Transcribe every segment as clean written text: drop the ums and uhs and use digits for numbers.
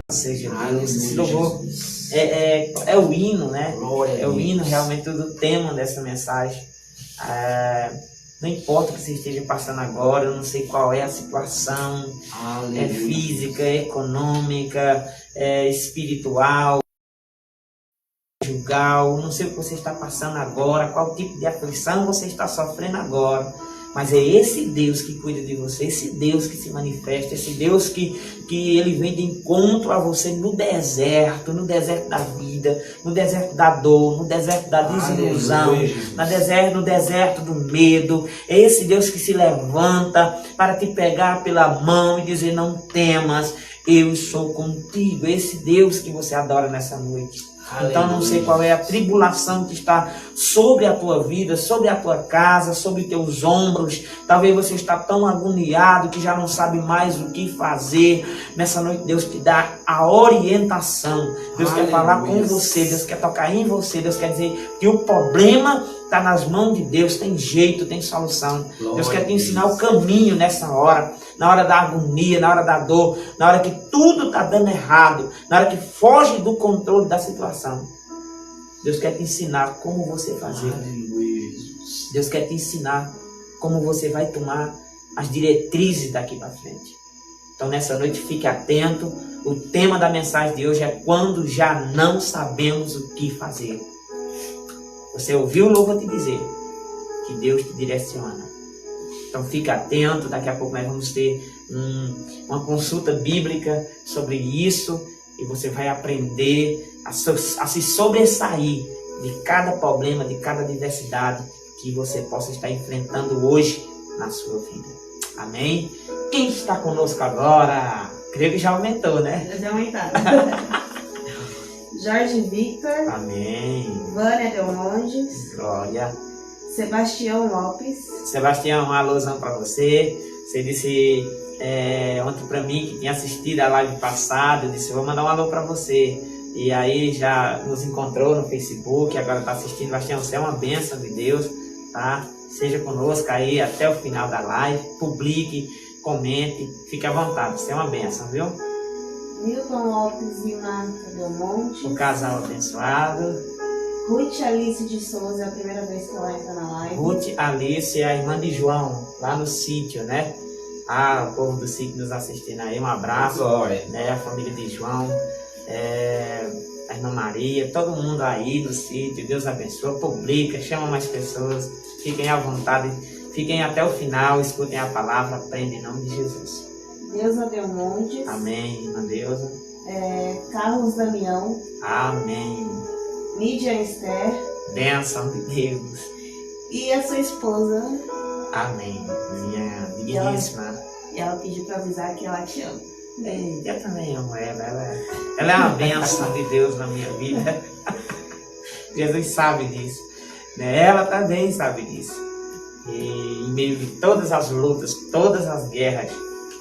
Seja Deus, esse louvor é o hino, né? É o hino realmente do tema dessa mensagem. Não importa o que você esteja passando agora, eu não sei qual é a situação, física, econômica, espiritual, conjugal, não sei o que você está passando agora, qual tipo de aflição você está sofrendo agora. Mas é esse Deus que cuida de você, esse Deus que se manifesta, esse Deus que ele vem de encontro a você no deserto da vida, no deserto da dor, no deserto da desilusão, no deserto do medo. É esse Deus que se levanta para te pegar pela mão e dizer: não temas, eu sou contigo. É esse Deus que você adora nessa noite. Então não sei qual é a tribulação que está sobre a tua vida, sobre a tua casa, sobre teus ombros. Talvez você está tão agoniado que já não sabe mais o que fazer. Nessa noite Deus te dá a orientação. Deus quer falar com você, Deus quer tocar em você. Deus quer dizer que o problema está nas mãos de Deus, tem jeito, tem solução. Deus quer te ensinar o caminho nessa hora. Na hora da agonia, na hora da dor, na hora que tudo está dando errado, na hora que foge do controle da situação. Deus quer te ensinar como você fazer. Deus quer te ensinar como você vai tomar as diretrizes daqui para frente. Então nessa noite fique atento. O tema da mensagem de hoje é quando já não sabemos o que fazer. Você ouviu, eu vou te dizer que Deus te direciona. Então fica atento, daqui a pouco nós vamos ter uma consulta bíblica sobre isso e você vai aprender a se sobressair de cada problema, de cada adversidade que você possa estar enfrentando hoje na sua vida. Amém? Quem está conosco agora? Creio que já aumentou, né? Já aumentaram. Jorge Victor. Amém. Vânia Delmondes. Glória. Sebastião Lopes. Sebastião, um alôzão para você. Você disse ontem para mim que tinha assistido a live passada. Eu disse: vou mandar um alô para você. E aí já nos encontrou no Facebook, agora está assistindo. Sebastião, você é uma bênção de Deus, tá? Seja conosco aí até o final da live. Publique, comente, fique à vontade. Você é uma bênção, viu? Milton Lopes e Marta Delmonte. Um casal abençoado. Ruth Alice de Souza, é a primeira vez que ela entra na live. Ruth Alice é a irmã de João, lá no sítio, né? O povo do sítio nos assistindo aí, um abraço. Né? A família de João, a irmã Maria, todo mundo aí do sítio, Deus abençoe, publica, chama mais pessoas, fiquem à vontade, fiquem até o final, escutem a palavra, aprendem em nome de Jesus. Deusa Delmontes. Amém, irmã Deusa. Carlos Damião. Amém. Lídia Esther. Bênção de Deus. E a sua esposa. Amém. Minha digníssima. E ela pediu para avisar que ela te ama. Eu também amo ela. Ela é uma bênção de Deus na minha vida. Jesus sabe disso. Né? Ela também sabe disso. E em meio de todas as lutas, todas as guerras,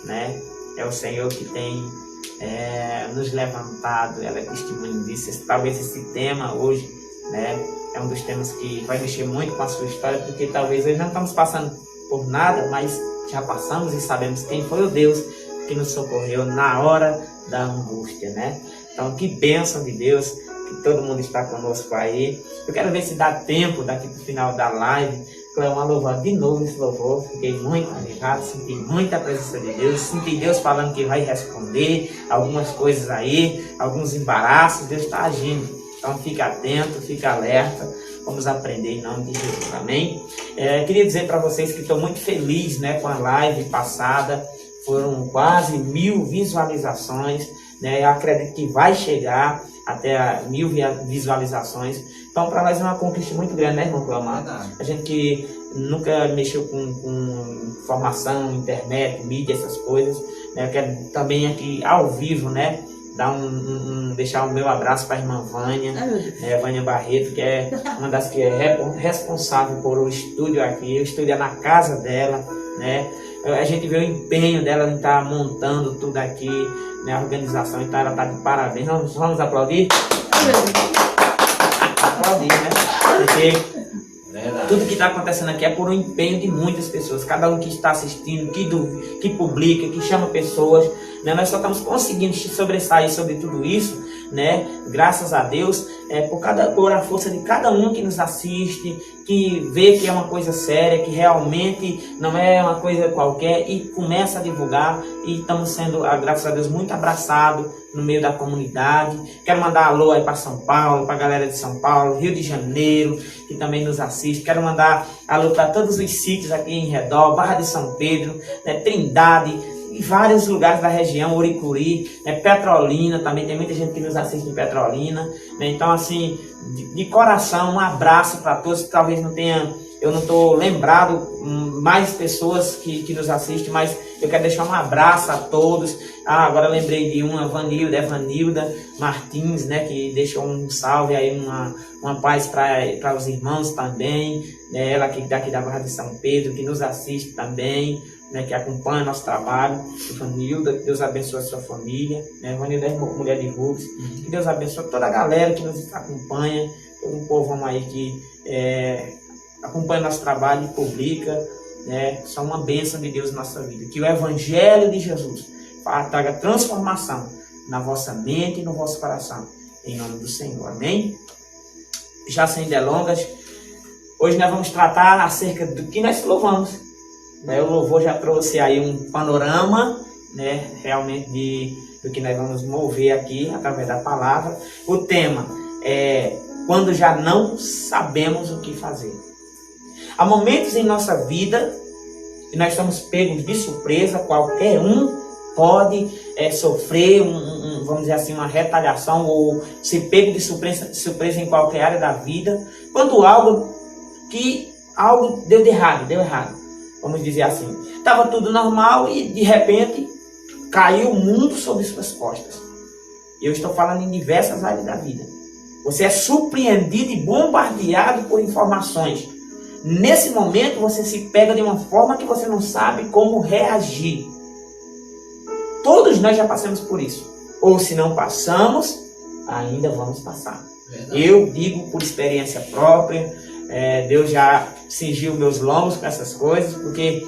né? É o Senhor que tem nos levantado. Ela é testemunho disso. Talvez esse tema hoje, né, é um dos temas que vai mexer muito com a sua história, porque talvez hoje não estamos passando por nada, mas já passamos e sabemos quem foi o Deus que nos socorreu na hora da angústia, né? Então, que bênção de Deus, que todo mundo está conosco aí. Eu quero ver se dá tempo daqui para o final da live, clamar louvor de novo esse louvor. Fiquei muito animado, senti muita presença de Deus, senti Deus falando que vai responder algumas coisas aí, alguns embaraços. Deus está agindo. Então fica atento, fica alerta, vamos aprender em nome de Jesus, amém? Queria dizer para vocês que estou muito feliz, né, com a live passada. Foram quase 1000 visualizações, né? Eu acredito que vai chegar até 1000 visualizações. Então, para nós é uma conquista muito grande, né, irmão Clamar? A gente que nunca mexeu com informação, internet, mídia, essas coisas, né? Eu quero também aqui, ao vivo, né, deixar o meu abraço para a irmã Vânia, Vânia Barreto, que é uma das que é responsável por o estúdio aqui. O estúdio é na casa dela, né? A gente vê o empenho dela em estar montando tudo aqui, né, a organização, então ela está de parabéns. Vamos aplaudir? Aplaudir, né? Porque Tudo que está acontecendo aqui é por um empenho de muitas pessoas. Cada um que está assistindo, que publica, que chama pessoas, né? Nós só estamos conseguindo sobressair sobre tudo isso, né? Graças a Deus, por a força de cada um que nos assiste, que vê que é uma coisa séria, que realmente não é uma coisa qualquer e começa a divulgar. E estamos sendo, graças a Deus, muito abraçados no meio da comunidade. Quero mandar alô aí para São Paulo, para a galera de São Paulo, Rio de Janeiro, que também nos assiste. Quero mandar alô para todos os sítios aqui em redor, Barra de São Pedro, né, Trindade, e vários lugares da região, Uricuri, Petrolina, também tem muita gente que nos assiste em Petrolina, né? Então, assim, de coração, um abraço para todos. Talvez eu não estou lembrado mais pessoas que nos assistem, mas eu quero deixar um abraço a todos. Agora lembrei de uma, Evanilda Martins, né, que deixou um salve aí, uma paz para os irmãos também, né, ela daqui da Barra de São Pedro, que nos assiste também, né, que acompanha nosso trabalho. Evanilda, que Deus abençoe a sua família, né? Evanilda é mulher de Rubens, que Deus abençoe toda a galera que nos acompanha, todo um povão aí que acompanha nosso trabalho e publica, né? Só uma bênção de Deus na nossa vida. Que o Evangelho de Jesus traga transformação na vossa mente e no vosso coração, em nome do Senhor, amém? Já sem delongas, hoje nós vamos tratar acerca do que nós louvamos. O louvor já trouxe aí um panorama, né, realmente do que nós vamos mover aqui através da palavra. O tema é quando já não sabemos o que fazer. Há momentos em nossa vida que nós estamos pegos de surpresa. Qualquer um pode sofrer vamos dizer assim, uma retaliação ou ser pego de surpresa em qualquer área da vida, quando algo deu errado. Vamos dizer assim, estava tudo normal e de repente caiu o mundo sobre suas costas. Eu estou falando em diversas áreas da vida. Você é surpreendido e bombardeado por informações. Nesse momento você se pega de uma forma que você não sabe como reagir. Todos nós já passamos por isso. Ou se não passamos, ainda vamos passar. Verdade. Eu digo por experiência própria. Deus já cingiu meus lombos com essas coisas, porque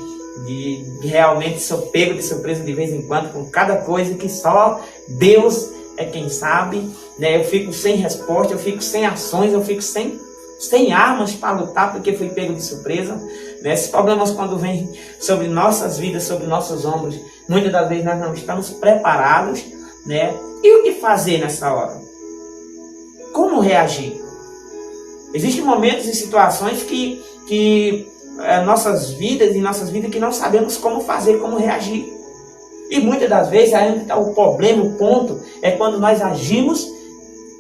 realmente sou pego de surpresa de vez em quando com cada coisa que só Deus é quem sabe, né? Eu fico sem resposta, eu fico sem ações, eu fico sem armas para lutar, porque fui pego de surpresa, né? Esses problemas, quando vêm sobre nossas vidas, sobre nossos ombros, muitas das vezes nós não estamos preparados, né? E o que fazer nessa hora? Como reagir? Existem momentos e situações que nossas vidas que não sabemos como fazer, como reagir. E muitas das vezes aí está o problema, o ponto, é quando nós agimos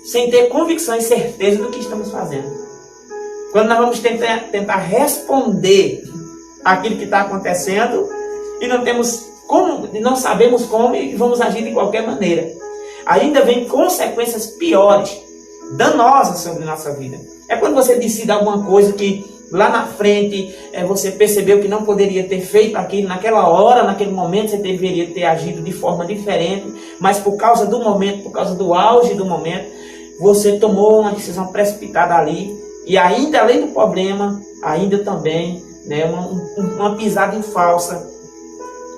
sem ter convicção e certeza do que estamos fazendo. Quando nós vamos tentar responder aquilo que está acontecendo e não sabemos como e vamos agir de qualquer maneira. Ainda vem consequências piores, danosas sobre nossa vida. É quando você decide alguma coisa que lá na frente você percebeu que não poderia ter feito aquilo naquela hora, naquele momento você deveria ter agido de forma diferente, mas por causa do momento, por causa do auge do momento, você tomou uma decisão precipitada ali, e ainda além do problema, ainda também, né, uma pisada em falsa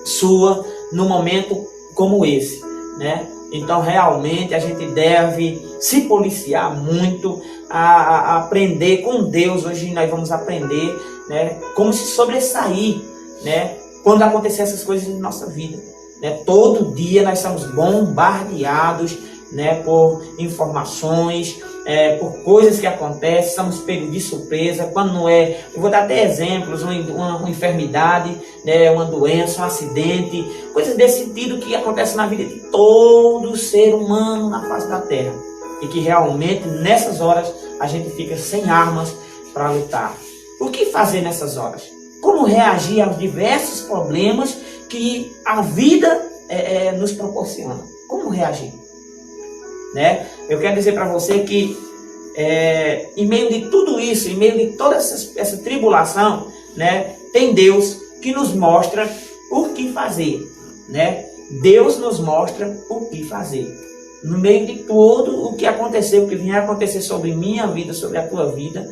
sua num momento como esse, né? Então realmente a gente deve se policiar muito, a aprender com Deus. Hoje nós vamos aprender, né, como se sobressair, né, quando acontecer essas coisas em nossa vida, né? Todo dia nós somos bombardeados, né, por informações, por coisas que acontecem, estamos pegos de surpresa. Quando não é, eu vou dar até exemplos, uma enfermidade, né, uma doença, um acidente, coisas desse sentido que acontecem na vida de todo ser humano na face da terra. E que realmente nessas horas a gente fica sem armas para lutar. O que fazer nessas horas? Como reagir aos diversos problemas que a vida nos proporciona? Como reagir? Né? Eu quero dizer para você que em meio de tudo isso, em meio de toda essa tribulação, né, tem Deus que nos mostra o que fazer, né? Deus nos mostra o que fazer. No meio de tudo o que aconteceu, o que vinha acontecer sobre minha vida, sobre a tua vida,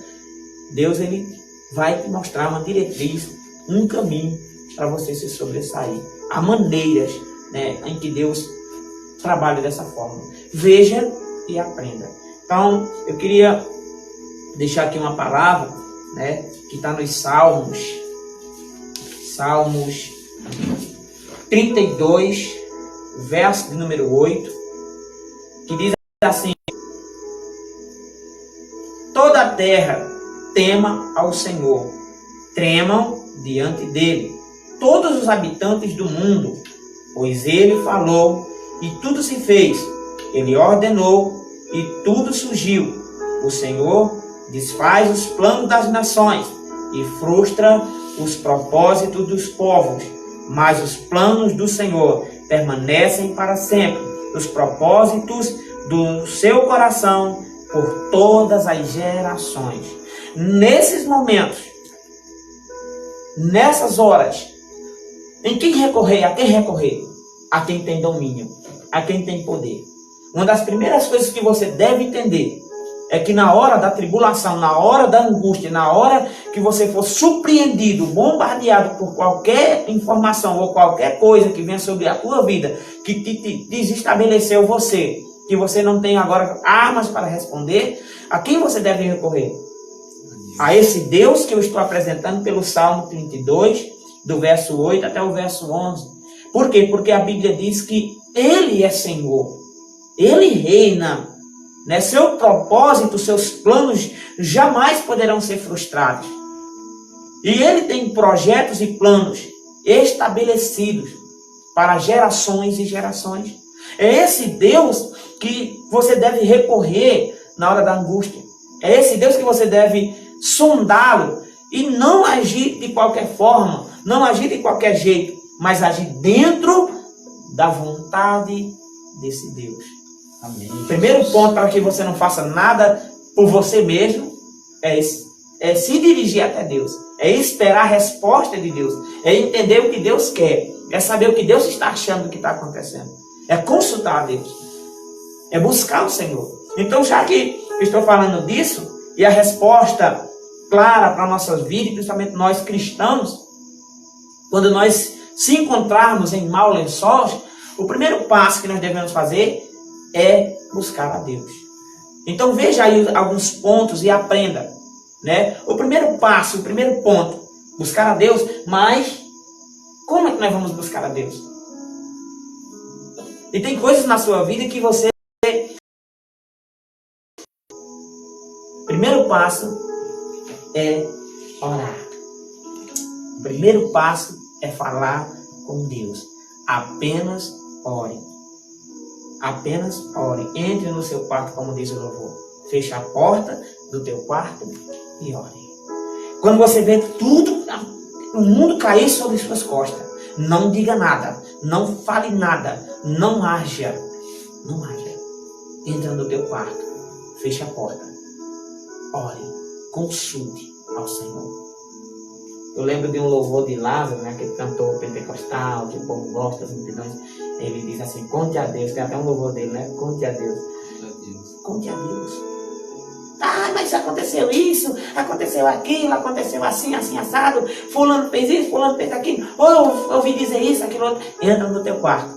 Deus ele vai te mostrar uma diretriz, um caminho para você se sobressair. Há maneiras, né, em que Deus trabalha dessa forma. Veja e aprenda. Então, eu queria deixar aqui uma palavra, né, que está nos Salmos 32, verso de número 8, que diz assim: toda a terra tema ao Senhor, tremam diante dele todos os habitantes do mundo, pois ele falou e tudo se fez, ele ordenou e tudo surgiu. O Senhor desfaz os planos das nações e frustra os propósitos dos povos, mas os planos do Senhor permanecem para sempre, os propósitos do seu coração por todas as gerações. Nesses momentos, nessas horas, em quem recorrer? A quem recorrer? A quem tem domínio, a quem tem poder. Uma das primeiras coisas que você deve entender é que na hora da tribulação, na hora da angústia, na hora que você for surpreendido, bombardeado por qualquer informação ou qualquer coisa que venha sobre a tua vida, que te desestabeleceu você, que você não tem agora armas para responder, a quem você deve recorrer? A esse Deus que eu estou apresentando pelo Salmo 32, do verso 8 até o verso 11. Por quê? Porque a Bíblia diz que Ele é Senhor, Ele reina, né? Seu propósito, seus planos jamais poderão ser frustrados. E Ele tem projetos e planos estabelecidos para gerações e gerações. É esse Deus que você deve recorrer na hora da angústia. É esse Deus que você deve sondá-lo e não agir de qualquer forma, não agir de qualquer jeito, mas agir dentro da vontade desse Deus. Amém. Primeiro ponto para que você não faça nada por você mesmo é se dirigir até Deus, é esperar a resposta de Deus, é entender o que Deus quer, é saber o que Deus está achando do que está acontecendo, é consultar a Deus, é buscar o Senhor. Então, já que eu estou falando disso, e a resposta clara para nossas vidas, principalmente nós cristãos, quando nós se encontrarmos em maus lençóis, o primeiro passo que nós devemos fazer é buscar a Deus. Então veja aí alguns pontos e aprenda, né? O primeiro passo, o primeiro ponto, buscar a Deus. Mas como é que nós vamos buscar a Deus? E tem coisas na sua vida que você... Primeiro passo é orar. O primeiro passo é falar com Deus. Apenas ore. Apenas ore. Entre no seu quarto, como diz o louvor. Feche a porta do teu quarto e ore. Quando você vê tudo, o mundo cair sobre suas costas, não diga nada, não fale nada, não haja. Não haja. Entra no teu quarto, feche a porta. Ore, consulte ao Senhor. Eu lembro de um louvor de Lázaro, né, aquele cantor pentecostal, que o povo gosta, as multidões. Ele diz assim: conte a Deus. Tem até um louvor dele, né? Conte a Deus. Conte a Deus. Ah, mas aconteceu isso, aconteceu aquilo, aconteceu assim, assim, assado. Fulano fez isso, fulano fez aquilo. Ou eu ouvi dizer isso, aquilo outro. Entra no teu quarto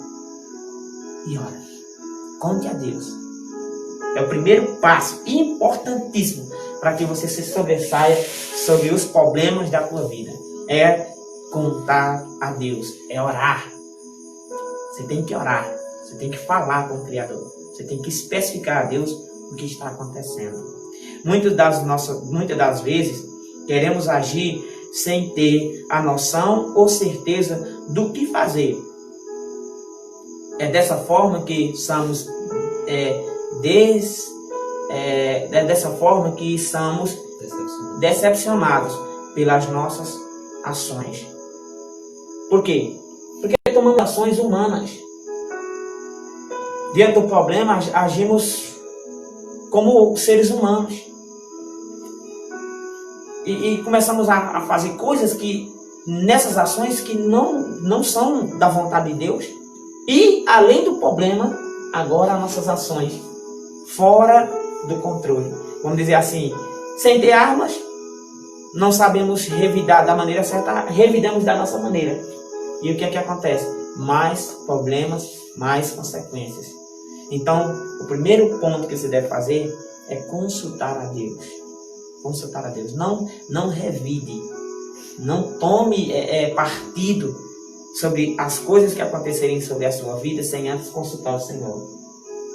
e ora. Conte a Deus. É o primeiro passo importantíssimo para que você se sobressaia sobre os problemas da tua vida. É contar a Deus, é orar. Você tem que orar, você tem que falar com o Criador, você tem que especificar a Deus o que está acontecendo. Muitas das vezes queremos agir sem ter a noção ou certeza do que fazer. É dessa forma que somos decepcionados pelas nossas ações. Por quê? Porque tomamos ações humanas. Diante do problema, agimos como seres humanos. E começamos a fazer coisas que, nessas ações que não são da vontade de Deus. E, além do problema, agora as nossas ações fora do controle. Vamos dizer assim, sem ter armas, não sabemos revidar da maneira certa, revidamos da nossa maneira. E o que é que acontece? Mais problemas, mais consequências. Então, o primeiro ponto que você deve fazer é consultar a Deus. Consultar a Deus. Não revide. Não tome partido sobre as coisas que acontecerem sobre a sua vida sem antes consultar o Senhor.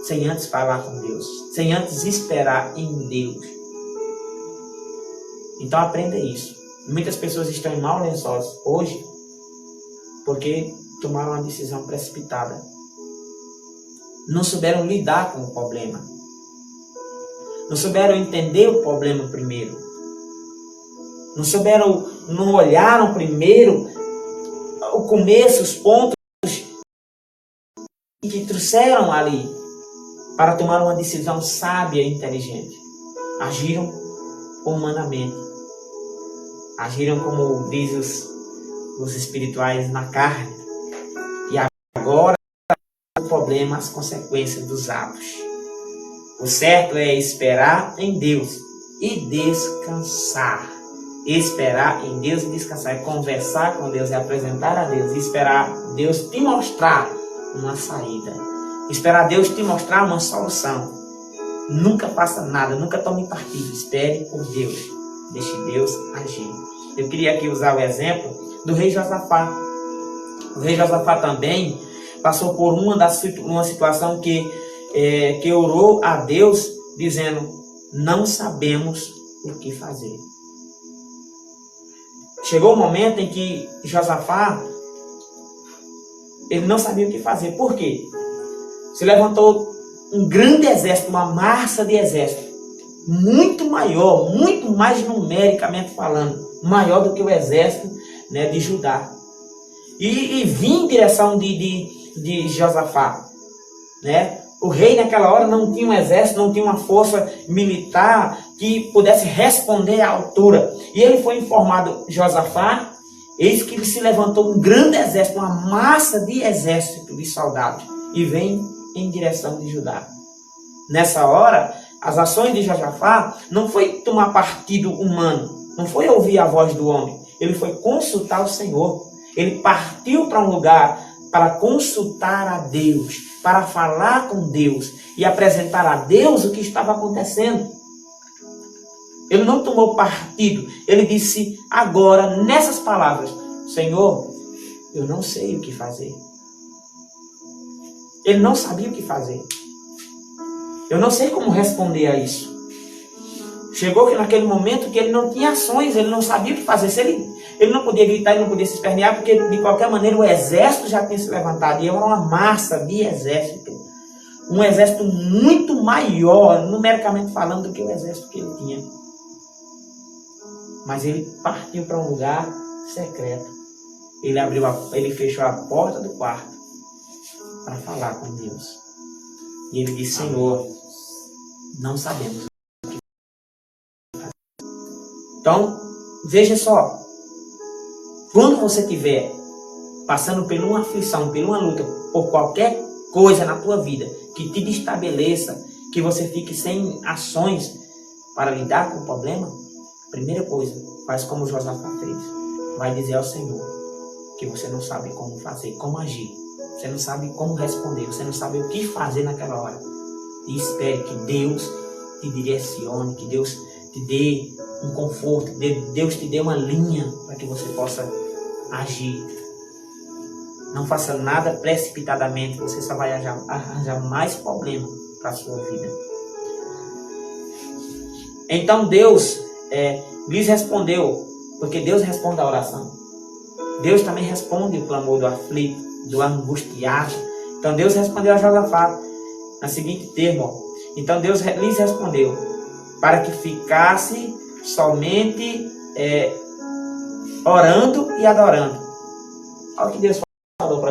Sem antes falar com Deus. Sem antes esperar em Deus. Então aprenda isso. Muitas pessoas estão em maus lençóis hoje porque tomaram uma decisão precipitada. Não souberam lidar com o problema. Não souberam entender o problema primeiro. Não olharam primeiro o começo, os pontos que trouxeram ali para tomar uma decisão sábia e inteligente. Agiram humanamente. Agiram como diz os espirituais na carne. E agora o problema, as consequências dos atos. O certo é esperar em Deus e descansar. Esperar em Deus e descansar. É conversar com Deus, é apresentar a Deus. E esperar Deus te mostrar uma saída. Esperar Deus te mostrar uma solução. Nunca faça nada, nunca tome partido. Espere por Deus. Deixe Deus agir. Eu queria aqui usar o exemplo do rei Josafá. O rei Josafá também passou por uma situação que orou a Deus dizendo: não sabemos o que fazer. Chegou o momento em que Josafá ele não sabia o que fazer. Por quê? Se levantou um grande exército, uma massa de exército, muito maior, muito mais numericamente falando, maior do que o exército, né, de Judá. E vinha em direção de Josafá, né? O rei naquela hora não tinha um exército, não tinha uma força militar que pudesse responder à altura. E ele foi informado, Josafá, eis que se levantou um grande exército, uma massa de exército de soldados, e vem em direção de Judá. Nessa hora, as ações de Josafá não foi tomar partido humano, não foi ouvir a voz do homem, ele foi consultar o Senhor. Ele partiu para um lugar para consultar a Deus, para falar com Deus e apresentar a Deus o que estava acontecendo. Ele não tomou partido, ele disse agora, nessas palavras: Senhor, eu não sei o que fazer. Ele não sabia o que fazer. Eu não sei como responder a isso. Chegou que naquele momento que ele não tinha ações, ele não sabia o que fazer. Se ele não podia gritar, ele não podia se espernear, porque de qualquer maneira o exército já tinha se levantado. E era uma massa de exército. Um exército muito maior, numericamente falando, do que o exército que ele tinha. Mas ele partiu para um lugar secreto. Ele fechou a porta do quarto para falar com Deus. E ele disse: Senhor, não sabemos. Então, veja só, quando você estiver passando por uma aflição, por uma luta, por qualquer coisa na tua vida que te destabeleça, que você fique sem ações para lidar com o problema, primeira coisa, faz como Josafá fez. Vai dizer ao Senhor que você não sabe como fazer, como agir. Você não sabe como responder, você não sabe o que fazer naquela hora. E espere que Deus te direcione, que Deus te dê um conforto, Deus te dê uma linha para que você possa agir. Não faça nada precipitadamente, você só vai arranjar mais problema para a sua vida. Então Deus lhes respondeu, porque Deus responde a oração. Deus também responde o clamor do aflito, do angustiado. Então Deus respondeu a Josafá na seguinte termo. Então Deus lhes respondeu: para que ficasse somente orando e adorando. Olha o que Deus falou para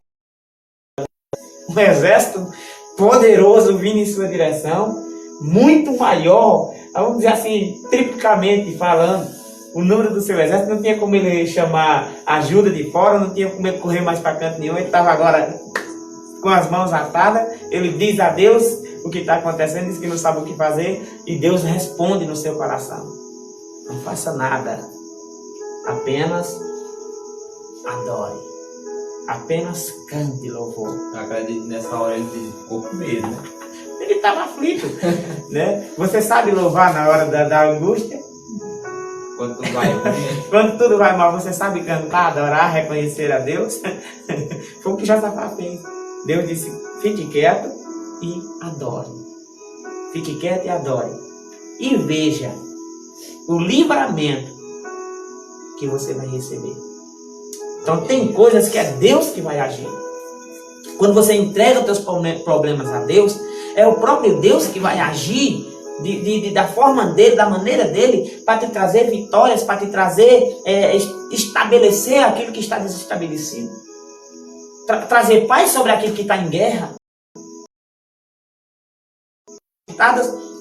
um exército poderoso vindo em sua direção, muito maior, vamos dizer assim, triplicamente falando. O número do seu exército, não tinha como ele chamar ajuda de fora, não tinha como ele correr mais para canto nenhum. Ele estava agora com as mãos atadas. Ele diz a Deus o que está acontecendo, diz que não sabe o que fazer, e Deus responde no seu coração: não faça nada, Apenas adore. Apenas cante louvor. Eu acredito que nessa hora ele ficou com medo, né? Ele estava aflito, né? Você sabe louvar na hora da angústia? Quando tu vai Quando tudo vai mal, você sabe cantar, adorar, reconhecer a Deus? Foi o que Josafá fez. Deus disse, fique quieto e adore. Fique quieto e adore. E veja o livramento que você vai receber. Então tem coisas que é Deus que vai agir. Quando você entrega os teus problemas a Deus, é o próprio Deus que vai agir da forma dele, da maneira dele, para te trazer vitórias, para te trazer, estabelecer aquilo que está desestabelecido. Trazer paz sobre aquilo que está em guerra.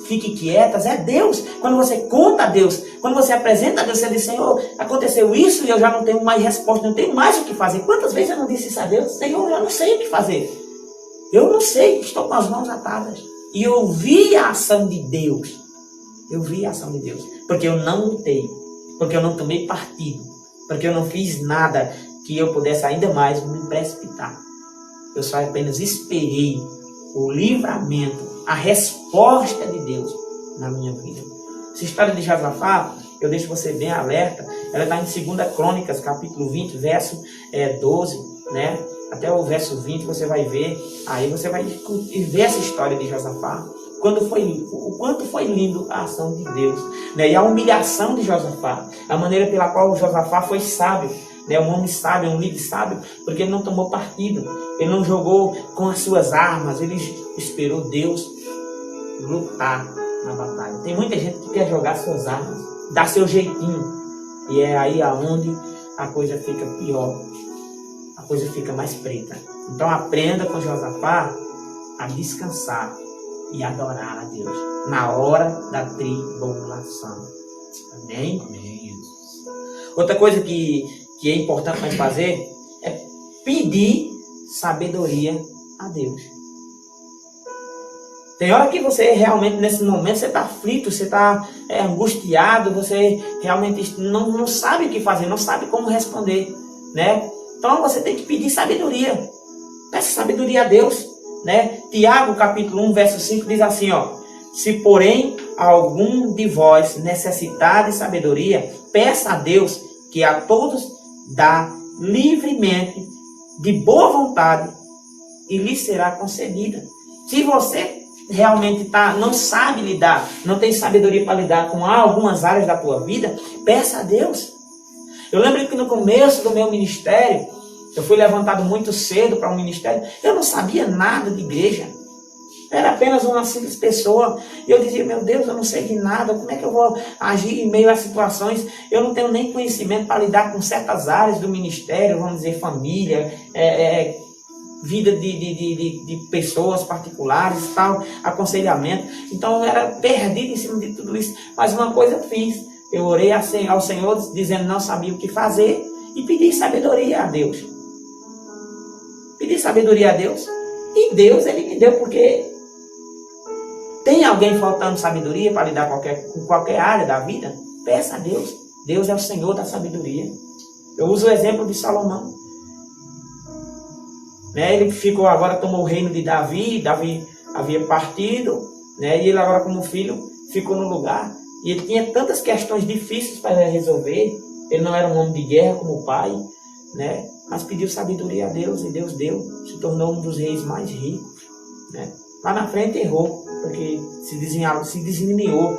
Fique quietas, é Deus. Quando você conta a Deus, quando você apresenta a Deus, você diz, Senhor, aconteceu isso e eu já não tenho mais resposta, não tenho mais o que fazer. Quantas vezes eu não disse isso a Deus? Senhor, eu não sei o que fazer. Eu não sei, estou com as mãos atadas. E eu vi a ação de Deus. Eu vi a ação de Deus. Porque eu não lutei. Porque eu não tomei partido. Porque eu não fiz nada que eu pudesse ainda mais me precipitar. Eu só apenas esperei o livramento, a resposta de Deus na minha vida. Essa história de Josafá, eu deixo você bem alerta. Ela está em 2 Crônicas, capítulo 20, verso 12, né? Até o verso 20 você vai ver. Aí você vai ver essa história de Josafá. O quanto foi lindo a ação de Deus, né? E a humilhação de Josafá. A maneira pela qual Josafá foi sábio, né? Um homem sábio, um líder sábio, porque ele não tomou partido. Ele não jogou com as suas armas. Ele esperou Deus lutar na batalha. Tem muita gente que quer jogar suas armas, dar seu jeitinho. E é aí aonde a coisa fica pior. A coisa fica mais preta. Então aprenda com Josafá a descansar e adorar a Deus na hora da tribulação. Amém? Amém. Outra coisa que é importante nós fazer é pedir sabedoria a Deus. Tem hora que você realmente, nesse momento, você está aflito, você está angustiado, você realmente não sabe o que fazer, não sabe como responder, né? Então você tem que pedir sabedoria. Peça sabedoria a Deus, né? Tiago, capítulo 1, verso 5, diz assim, ó. Se, porém, algum de vós necessitar de sabedoria, peça a Deus, que a todos dá livremente, de boa vontade, e lhe será concedida. Se você realmente não sabe lidar, não tem sabedoria para lidar com algumas áreas da tua vida, peça a Deus. Eu lembro que no começo do meu ministério, eu fui levantado muito cedo para um ministério, eu não sabia nada de igreja. Era apenas uma simples pessoa. E eu dizia, meu Deus, eu não sei de nada, como é que eu vou agir em meio a situações? Eu não tenho nem conhecimento para lidar com certas áreas do ministério, vamos dizer, família, vida de pessoas particulares, tal, aconselhamento. Então eu era perdido em cima de tudo isso. Mas uma coisa eu fiz, eu orei ao Senhor dizendo que não sabia o que fazer e pedi sabedoria a Deus. Pedi sabedoria a Deus e Deus, Ele me deu, porque tem alguém faltando sabedoria para lidar com qualquer área da vida? Peça a Deus. Deus é o Senhor da sabedoria. Eu uso o exemplo de Salomão. Né? Ele ficou agora, tomou o reino de Davi. Davi havia partido, né? E ele agora como filho ficou no lugar. E ele tinha tantas questões difíceis para resolver. Ele não era um homem de guerra como o pai, né? Mas pediu sabedoria a Deus e Deus deu. Se tornou um dos reis mais ricos, né? Lá na frente errou, porque se desviou,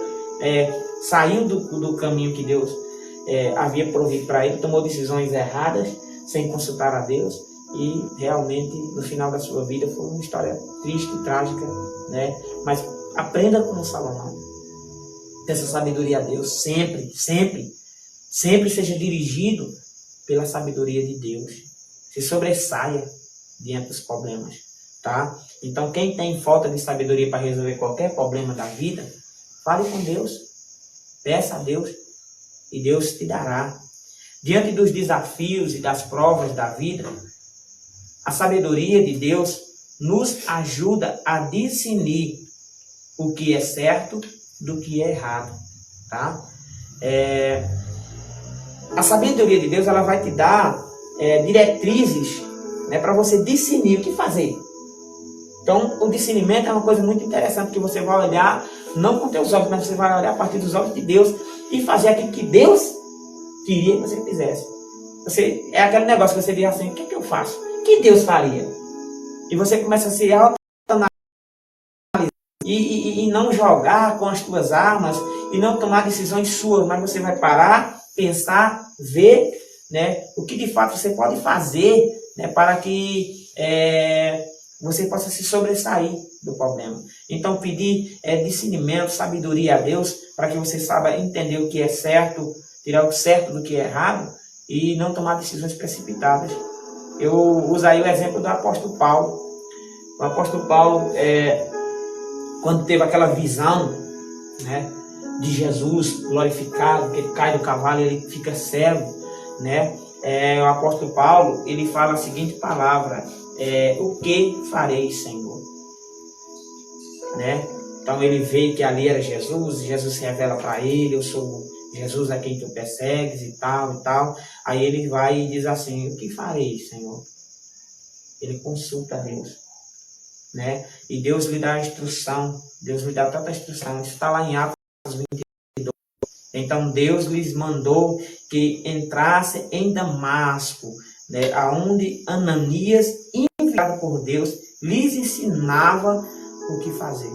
saiu do caminho que Deus havia provido para ele, tomou decisões erradas, sem consultar a Deus, e realmente no final da sua vida foi uma história triste, trágica, né? Mas aprenda com Salomão. Peça sabedoria a Deus, sempre seja dirigido pela sabedoria de Deus. Se sobressaia diante dos problemas, tá? Então quem tem falta de sabedoria para resolver qualquer problema da vida, fale com Deus, peça a Deus e Deus te dará. Diante dos desafios e das provas da vida, a sabedoria de Deus nos ajuda a discernir o que é certo do que é errado, tá? a sabedoria de Deus, ela vai te dar diretrizes, né, para você discernir o que fazer. Então, o discernimento é uma coisa muito interessante, que você vai olhar, não com teus olhos, mas você vai olhar a partir dos olhos de Deus e fazer aquilo que Deus queria que você fizesse. É aquele negócio que você diz assim, o que eu faço? O que Deus faria? E você começa a se autoanalisar e não jogar com as tuas armas e não tomar decisões suas, mas você vai parar, pensar, ver, né, o que de fato você pode fazer, né, para que você possa se sobressair do problema. Então, pedir discernimento, sabedoria a Deus, para que você saiba entender o que é certo, tirar o certo do que é errado e não tomar decisões precipitadas. Eu usaria o exemplo do apóstolo Paulo. O apóstolo Paulo, quando teve aquela visão, né, de Jesus glorificado, que ele cai do cavalo e ele fica cego, né? O apóstolo Paulo, ele fala a seguinte palavra: o que farei, Senhor? Né? Então ele vê que ali era Jesus, Jesus se revela para ele: eu sou Jesus a quem tu persegues e tal e tal. Aí ele vai e diz assim: o que farei, Senhor? Ele consulta a Deus, né? E Deus lhe dá a instrução, Deus lhe dá tanta instrução, isso está lá em Atos 22. Então Deus lhes mandou que entrasse em Damasco, né, aonde Ananias, enviado por Deus, lhes ensinava o que fazer.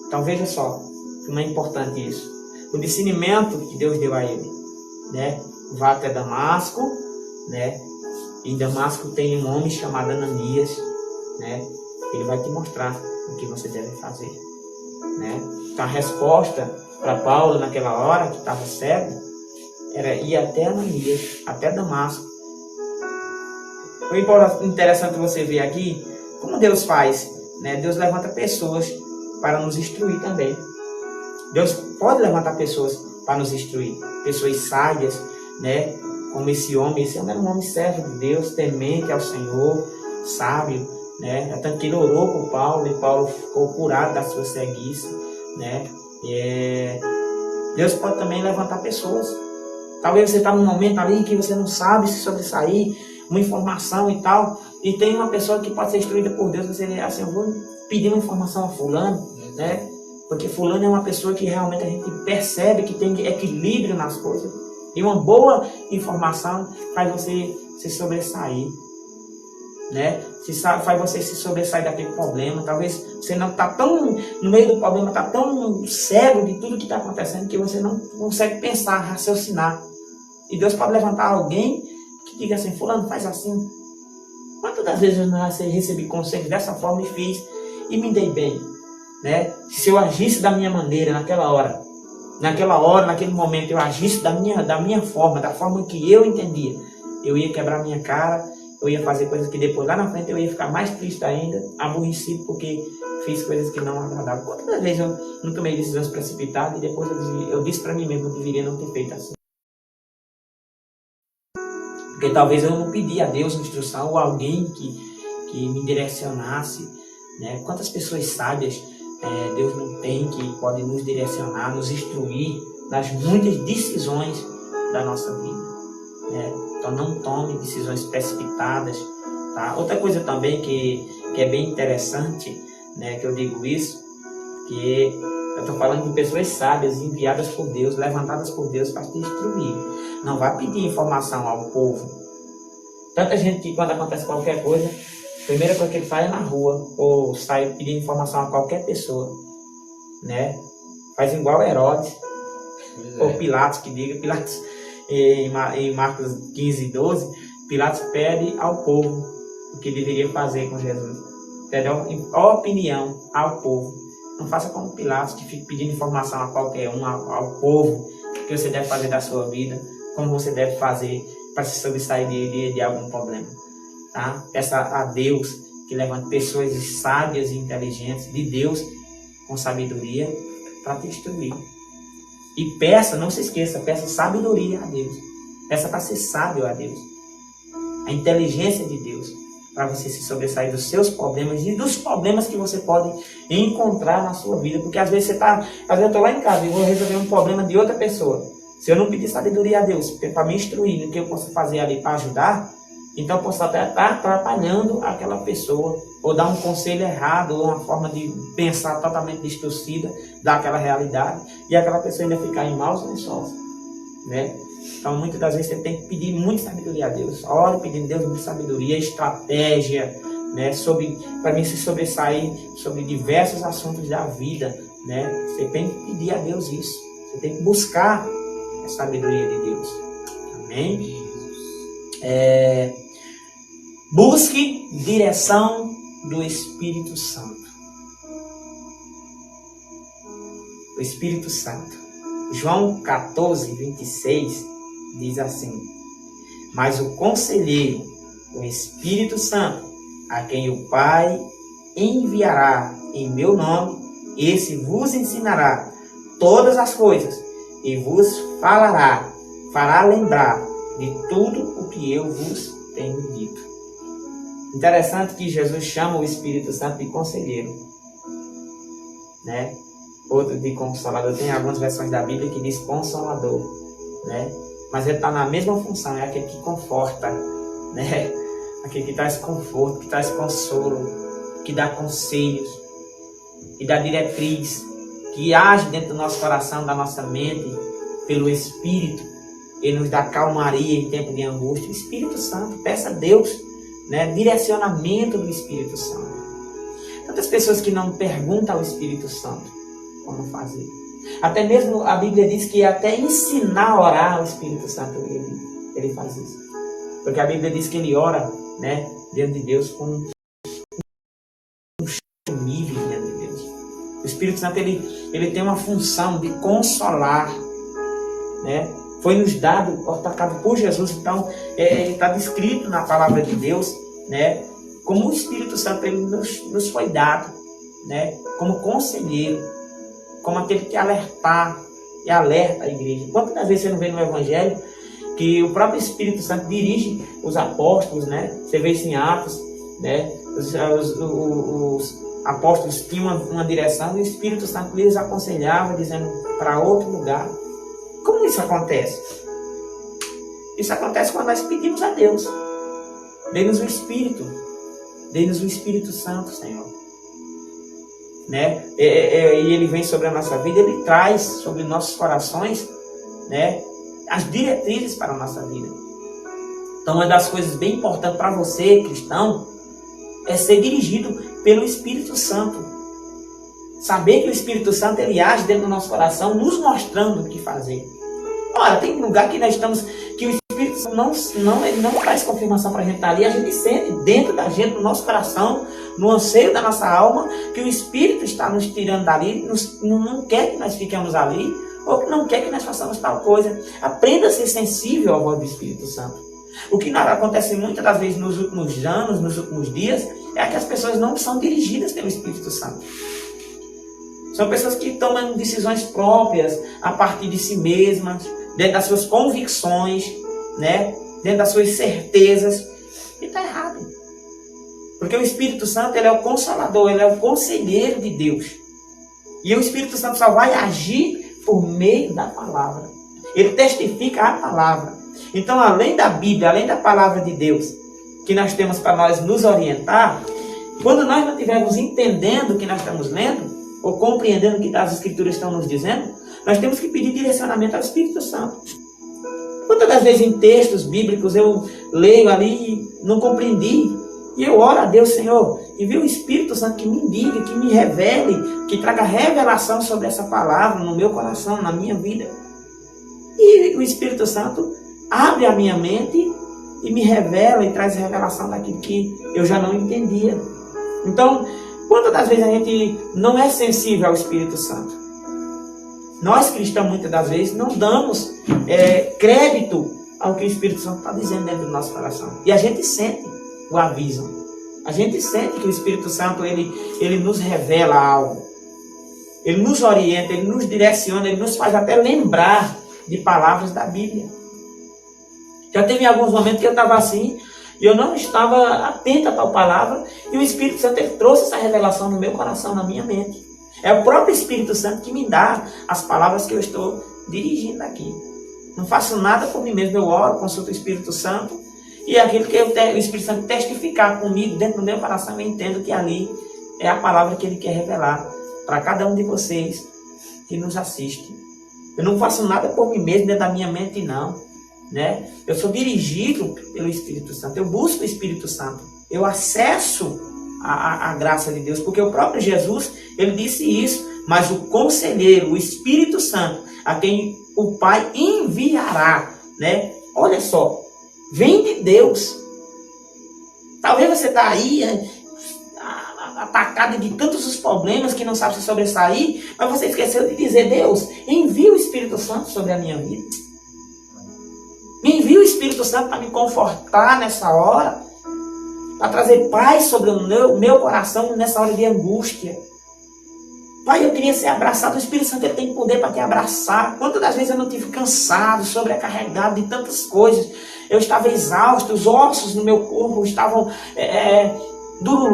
Então veja só, como é importante isso. O discernimento que Deus deu a ele, né? Vá até Damasco, né? Em Damasco tem um homem chamado Ananias, né? Ele vai te mostrar o que você deve fazer, né? Então a resposta para Paulo naquela hora, que estava cego, era ir até Ananias, até Damasco. O interessante você ver aqui, como Deus faz, né? Deus levanta pessoas para nos instruir também. Deus pode levantar pessoas para nos instruir, pessoas sábias, né? Como esse homem era um homem servo de Deus, temente ao Senhor, sábio, né? Tanto que ele orou por Paulo e Paulo ficou curado da sua ceguice, né? Deus pode também levantar pessoas. Talvez você está num momento ali que você não sabe se sobressair, uma informação e tal, e tem uma pessoa que pode ser instruída por Deus. Você assim: eu vou pedir uma informação a fulano, né? Porque fulano é uma pessoa que realmente a gente percebe que tem equilíbrio nas coisas. E uma boa informação faz você se sobressair, né? Faz você se sobressair daquele problema. Talvez você não está tão no meio do problema, está tão cego de tudo que está acontecendo, que você não consegue pensar, raciocinar. E Deus pode levantar alguém que diga assim: fulano, faz assim. Quantas das vezes eu não recebi conselhos dessa forma e fiz e me dei bem, né? Se eu agisse da minha maneira naquela hora, naquele momento, eu agisse da minha forma, da forma que eu entendia, eu ia quebrar minha cara, eu ia fazer coisas que depois, lá na frente, eu ia ficar mais triste ainda, aborrecido, porque fiz coisas que não agradavam. Quantas vezes eu não tomei decisões precipitadas e depois eu disse para mim mesmo que eu deveria não ter feito assim? Porque talvez eu não pedi a Deus instrução ou alguém que me direcionasse, né? Quantas pessoas sábias Deus não tem, que pode nos direcionar, nos instruir nas muitas decisões da nossa vida, né? Então não tome decisões precipitadas, tá? Outra coisa também que é bem interessante, né, que eu digo isso, que eu estou falando de pessoas sábias, enviadas por Deus, levantadas por Deus para te instruir. Não vá pedir informação ao povo. Tanta gente que quando acontece qualquer coisa, a primeira coisa que ele faz é na rua, ou sai pedindo informação a qualquer pessoa, né? Faz igual Herodes, ou Pilatos, que diga. Pilatos, em Marcos 15, 12, Pilatos pede ao povo o que deveria fazer com Jesus. Pede a opinião ao povo. Não faça como Pilatos, que fica pedindo informação a qualquer um, ao povo, o que você deve fazer da sua vida, como você deve fazer para se sobressair de algum problema. Tá? Peça a Deus que levante pessoas sábias e inteligentes de Deus com sabedoria para te instruir. E peça, não se esqueça, peça sabedoria a Deus. Peça para ser sábio a Deus. A inteligência de Deus para você se sobressair dos seus problemas e dos problemas que você pode encontrar na sua vida. Porque às vezes eu estou lá em casa e vou resolver um problema de outra pessoa. Se eu não pedir sabedoria a Deus para me instruir no que eu posso fazer ali para ajudar, então eu posso até estar atrapalhando aquela pessoa, ou dar um conselho errado, ou uma forma de pensar totalmente distorcida daquela realidade, e aquela pessoa ainda ficar em maus lençóis, né? Então, muitas das vezes, você tem que pedir muita sabedoria a Deus. Ore pedindo a Deus muita sabedoria, estratégia, né? Para mim se sobressair sobre diversos assuntos da vida, né? Você tem que pedir a Deus isso. Você tem que buscar a sabedoria de Deus. Amém? Busque direção do Espírito Santo. O Espírito Santo. João 14, 26 diz assim: mas o Conselheiro, o Espírito Santo, a quem o Pai enviará em meu nome, esse vos ensinará todas as coisas e vos fará lembrar de tudo o que eu vos tenho dito. Interessante que Jesus chama o Espírito Santo de conselheiro, né? Outro de consolador. Tem algumas versões da Bíblia que diz consolador, né? Mas ele está na mesma função, é aquele que conforta, né? Aquele que traz conforto, que traz consolo, que dá conselhos, que dá diretriz, que age dentro do nosso coração, da nossa mente, pelo Espírito. Ele nos dá calmaria em tempo de angústia. O Espírito Santo, peça a Deus, né, direcionamento do Espírito Santo. Tantas pessoas que não perguntam ao Espírito Santo como fazer. Até mesmo a Bíblia diz que até ensinar a orar o Espírito Santo, ele faz isso. Porque a Bíblia diz que ele ora, né, diante de Deus com um nível diante de Deus. O Espírito Santo ele tem uma função de consolar, né? Foi nos dado, tocado por Jesus, então está descrito na palavra de Deus, né? Como o Espírito Santo ele nos foi dado, né? Como conselheiro, como aquele que alerta a igreja. Quantas vezes você não vê no Evangelho que o próprio Espírito Santo dirige os apóstolos, né? Você vê isso em Atos, né? Os apóstolos tinham uma direção e o Espírito Santo lhes aconselhava, dizendo para outro lugar. Como isso acontece? Isso acontece quando nós pedimos a Deus. Dê-nos o Espírito. Dê-nos o Espírito Santo, Senhor. Né? E ele vem sobre a nossa vida, ele traz sobre nossos corações, né, as diretrizes para a nossa vida. Então, uma das coisas bem importantes para você, cristão, é ser dirigido pelo Espírito Santo. Saber que o Espírito Santo ele age dentro do nosso coração, nos mostrando o que fazer. Ora, tem lugar que nós estamos, que o Espírito Santo ele não traz confirmação para a gente estar ali. A gente sente dentro da gente, no nosso coração, no anseio da nossa alma, que o Espírito está nos tirando dali, não quer que nós fiquemos ali, ou que não quer que nós façamos tal coisa. Aprenda a ser sensível ao voz do Espírito Santo. O que acontece muitas das vezes nos últimos anos, nos últimos dias, é que as pessoas não são dirigidas pelo Espírito Santo. São pessoas que tomam decisões próprias a partir de si mesmas, dentro das suas convicções, né? Dentro das suas certezas. E está errado. Porque o Espírito Santo ele é o consolador, ele é o conselheiro de Deus. E o Espírito Santo só vai agir por meio da palavra. Ele testifica a palavra. Então, além da Bíblia, além da palavra de Deus, que nós temos para nós nos orientar, quando nós não estivermos entendendo o que nós estamos lendo, ou compreendendo o que as Escrituras estão nos dizendo, nós temos que pedir direcionamento ao Espírito Santo. Quantas das vezes em textos bíblicos eu leio ali e não compreendi, e eu oro a Deus, Senhor, envia o Espírito Santo que me diga, que me revele, que traga revelação sobre essa palavra no meu coração, na minha vida. E o Espírito Santo abre a minha mente e me revela e traz revelação daquilo que eu já não entendia. Então, quantas das vezes a gente não é sensível ao Espírito Santo? Nós cristãos, muitas das vezes, não damos crédito ao que o Espírito Santo está dizendo dentro do nosso coração. E a gente sente o aviso. A gente sente que o Espírito Santo ele nos revela algo. Ele nos orienta, ele nos direciona, ele nos faz até lembrar de palavras da Bíblia. Já teve alguns momentos que eu estava assim, e eu não estava atento a tal palavra, e o Espírito Santo ele trouxe essa revelação no meu coração, na minha mente. É o próprio Espírito Santo que me dá as palavras que eu estou dirigindo aqui. Não faço nada por mim mesmo. Eu oro, consulto o Espírito Santo. E aquilo que o Espírito Santo testificar comigo dentro do meu coração, eu entendo que ali é a palavra que ele quer revelar para cada um de vocês que nos assiste. Eu não faço nada por mim mesmo dentro da minha mente, não. Né? Eu sou dirigido pelo Espírito Santo. Eu busco o Espírito Santo. Eu acesso a graça de Deus. Porque o próprio Jesus, ele disse isso. Mas o conselheiro, o Espírito Santo, a quem o Pai enviará, né? Olha só, vem de Deus. Talvez você está aí atacado de tantos os problemas que não sabe se sobressair, mas você esqueceu de dizer: Deus, envia o Espírito Santo sobre a minha vida. Me envia o Espírito Santo para me confortar nessa hora, para trazer paz sobre o meu coração nessa hora de angústia. Pai, eu queria ser abraçado. O Espírito Santo ele tem poder para te abraçar. Quantas das vezes eu não tive cansado, sobrecarregado de tantas coisas. Eu estava exausto, os ossos no meu corpo estavam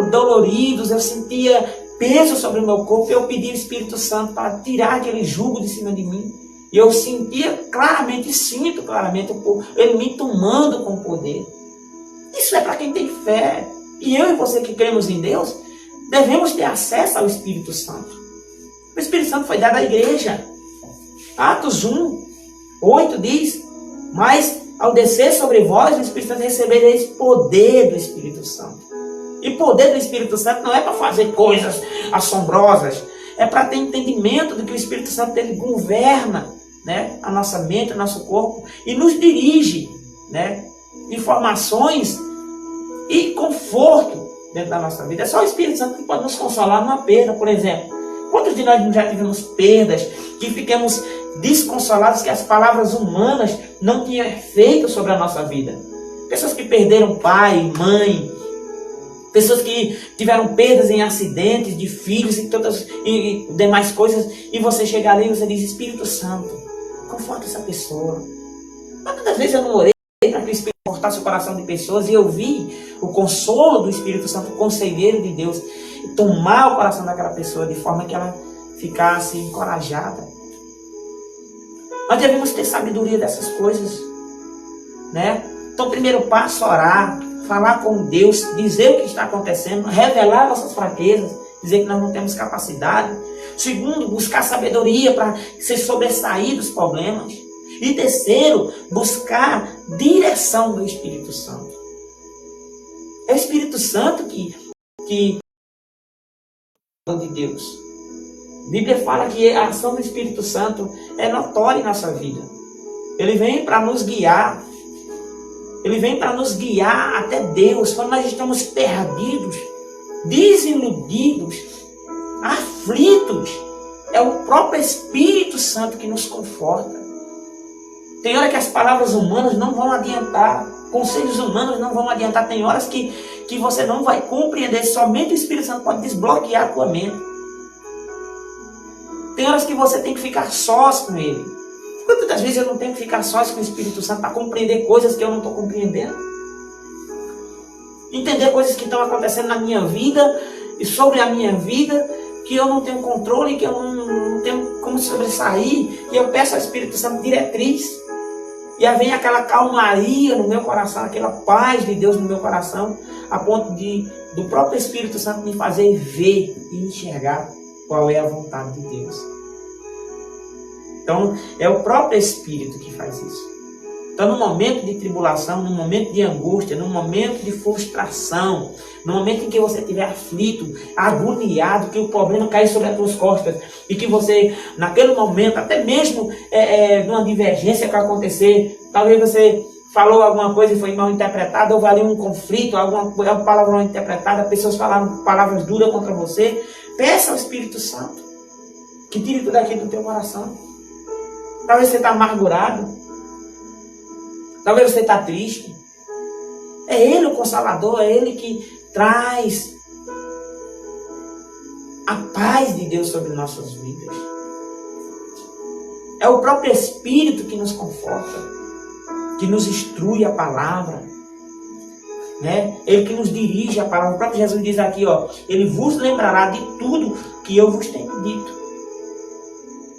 doloridos, eu sentia peso sobre o meu corpo. Eu pedi ao Espírito Santo para tirar aquele jugo de cima de mim. E eu sentia claramente, sinto claramente ele me tomando com poder. Isso é para quem tem fé. E eu e você que cremos em Deus, devemos ter acesso ao Espírito Santo. O Espírito Santo foi dado à igreja. Atos 1:8 diz: mas ao descer sobre vós o Espírito Santo, recebereis poder do Espírito Santo. E poder do Espírito Santo não é para fazer coisas assombrosas. É para ter entendimento do que o Espírito Santo ele governa, né, a nossa mente, o nosso corpo, e nos dirige, né, informações e conforto dentro da nossa vida. É só o Espírito Santo que pode nos consolar numa perda, por exemplo. Quantos de nós já tivemos perdas, que ficamos desconsolados, que as palavras humanas não tinham efeito sobre a nossa vida? Pessoas que perderam pai, mãe, pessoas que tiveram perdas em acidentes de filhos e demais coisas, e você chega ali e você diz: Espírito Santo, conforta essa pessoa. Quantas vezes eu não orei para que o Espírito confortasse o coração de pessoas, e eu vi o consolo do Espírito Santo, o conselheiro de Deus, tomar o coração daquela pessoa de forma que ela ficasse encorajada. Nós devemos ter sabedoria dessas coisas, né? Então, o primeiro passo é orar, falar com Deus, dizer o que está acontecendo, revelar nossas fraquezas, dizer que nós não temos capacidade. Segundo, buscar sabedoria para se sobressair dos problemas. E terceiro, buscar direção do Espírito Santo. É o Espírito Santo que de Deus. A Bíblia fala que a ação do Espírito Santo é notória em nossa vida. Ele vem para nos guiar. Ele vem para nos guiar até Deus. Quando nós estamos perdidos, desiludidos, aflitos, é o próprio Espírito Santo que nos conforta. Tem hora que as palavras humanas não vão adiantar. Conselhos humanos não vão adiantar. Tem horas que você não vai compreender. Somente o Espírito Santo pode desbloquear a tua mente. Tem horas que você tem que ficar sós com Ele. Quantas das vezes eu não tenho que ficar sós com o Espírito Santo para compreender coisas que eu não estou compreendendo? Entender coisas que estão acontecendo na minha vida e sobre a minha vida, que eu não tenho controle, que eu não tenho como sobressair. E eu peço ao Espírito Santo diretriz. E aí vem aquela calmaria no meu coração, aquela paz de Deus no meu coração, a ponto do próprio Espírito Santo me fazer ver e enxergar qual é a vontade de Deus. Então, é o próprio Espírito que faz isso. Então, no momento de tribulação, no momento de angústia, no momento de frustração, no momento em que você estiver aflito, agoniado, que o problema cai sobre as tuas costas, e que você, naquele momento, até mesmo numa divergência que acontecer, talvez você falou alguma coisa e foi mal interpretada, houve ali um conflito, alguma palavra mal interpretada, pessoas falaram palavras duras contra você, peça ao Espírito Santo que tire tudo aquilo do teu coração. Talvez você está amargurado, talvez você está triste. É Ele o Consolador, é Ele que traz a paz de Deus sobre nossas vidas. É o próprio Espírito que nos conforta, que nos instrui a palavra, né? Ele que nos dirige a palavra. O próprio Jesus diz aqui, ó, Ele vos lembrará de tudo que eu vos tenho dito.